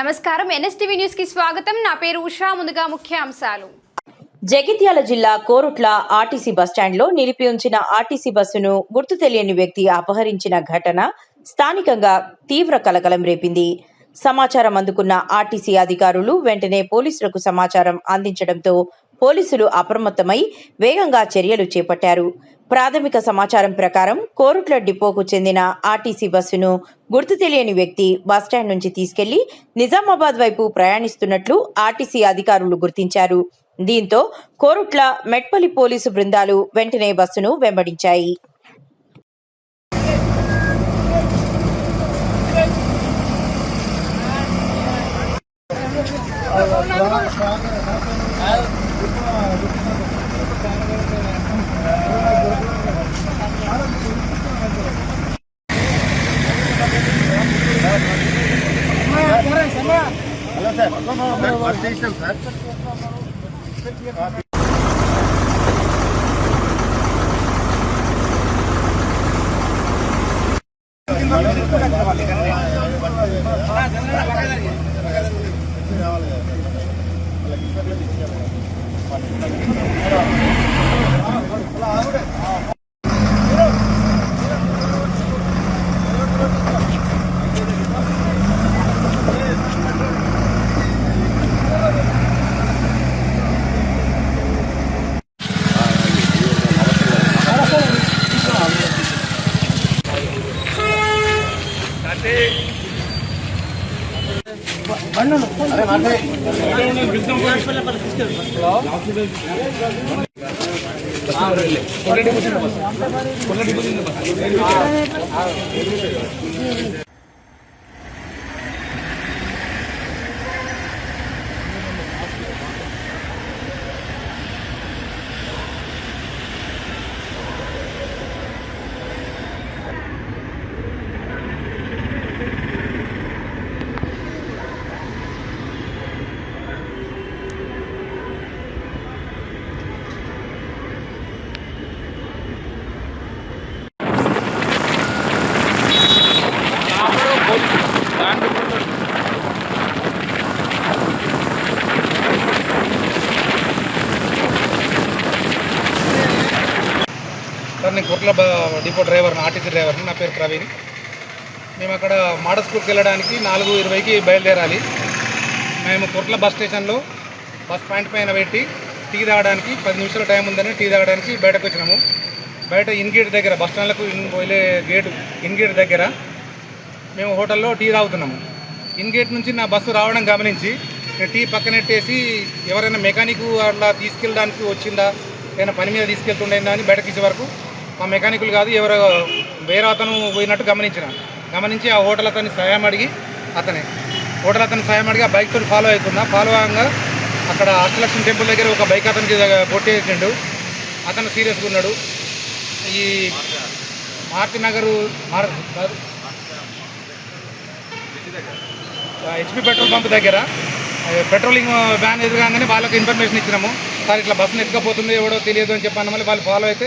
నమస్కారం NSTV news కి స్వాగతం. నా పేరు ఉషా. ముందుగా ముఖ్యాంశాలు. జగిత్యాల జిల్లా కోరుట్ల ఆర్టీసీ బస్టాండ్లో నిలిపి ఉంచిన ఆర్టీసీ బస్సును గుర్తు తెలియని వ్యక్తి అపహరించిన ఘటన స్థానికంగా తీవ్ర కలకలం రేపింది. సమాచారం అందుకున్న ఆర్టీసీ అధికారులు వెంటనే పోలీసులకు సమాచారం అందించడంతో పోలీసులు అప్రమత్తమై వేగంగా చర్యలు చేపట్టారు. ప్రాథమిక సమాచారం ప్రకారం కోరుట్ల డిపోకు చెందిన ఆర్టీసీ బస్సును గుర్తు తెలియని వ్యక్తి బస్టాండ్ నుంచి తీసుకెళ్లి నిజామాబాద్ వైపు ప్రయాణిస్తున్నట్లు ఆర్టీసీ అధికారులు గుర్తించారు. దీంతో కోరుట్ల మెట్పల్లి పోలీసు బృందాలు వెంటనే బస్సును వెంబడించాయి. Hello sir, bus station sir. Sir, నేను కోరుట్ల డిపో డ్రైవర్ని, ఆర్టీసీ డ్రైవర్ని. నా పేరు ప్రవీణ్. మేము అక్కడ మోడల్ స్కూల్కి వెళ్ళడానికి 4:20కి బయలుదేరాలి. మేము కోరుట్ల బస్ స్టేషన్లో బస్ పాయింట్ పైన పెట్టి టీ తాగడానికి 10 నిమిషాల టైం ఉందని టీ తాగడానికి బయటకు వచ్చినాము. బయట ఇన్గేట్ దగ్గర బస్ స్టాండ్లకు వెళ్ళే గేటు ఇన్గేట్ దగ్గర మేము హోటల్లో టీ తాగుతున్నాము. ఇన్గేట్ నుంచి నా బస్సు రావడం గమనించి టీ పక్కనెట్టేసి ఎవరైనా మెకానిక్ అట్లా తీసుకెళ్ళడానికి వచ్చిందా, ఏదైనా పని మీద తీసుకెళ్తుండేందా అని బయటకు ఇచ్చే వరకు మా మెకానికులు కాదు ఎవరో వేరే అతను పోయినట్టు గమనించి ఆ హోటల్ అతన్ని సాయం అడిగి ఆ బైక్తో ఫాలో అవ్వగా అక్కడ అష్టలక్ష్మి టెంపుల్ దగ్గర ఒక బైక్ అతనికి కొట్టేసిండు. అతను సీరియస్గా ఉన్నాడు. ఈ Maruti Nagar HP petrol pump దగ్గర పెట్రోలింగ్ వ్యాన్ ఎదురుగానే వాళ్ళకి ఇన్ఫర్మేషన్ ఇచ్చినాము. సార్ ఇట్లా బస్సును ఎత్తుకపోతుంది, ఎవడో తెలియదు అని చెప్పాను. మళ్ళీ వాళ్ళు ఫాలో అయితే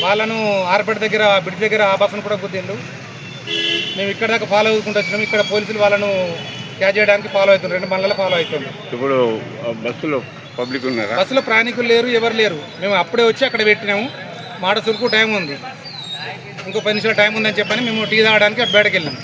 వాళ్ళను ఆర్పేట దగ్గర బ్రిడ్జ్ దగ్గర ఆ బస్సును కూడా గుద్దిండు. మేము ఇక్కడ దాకా ఫాలో అవ్వకుండా వచ్చినాము. ఇక్కడ పోలీసులు వాళ్ళను క్యాచ్ చేయడానికి ఫాలో అవుతున్నారు. 2 బండ్లలో ఫాలో అవుతుంది. ఇప్పుడు బస్సులో పబ్లిక్ ఉన్నారు, బస్సులో ప్రయాణికులు లేరు, ఎవరు లేరు. మేము అప్పుడే వచ్చి అక్కడ పెట్టినాము. మాట సురుకు టైం ఉంది, ఇంకో 10 నిమిషాల టైం ఉందని చెప్పని మేము టీ తాగడానికి బయటకు వెళ్ళాము.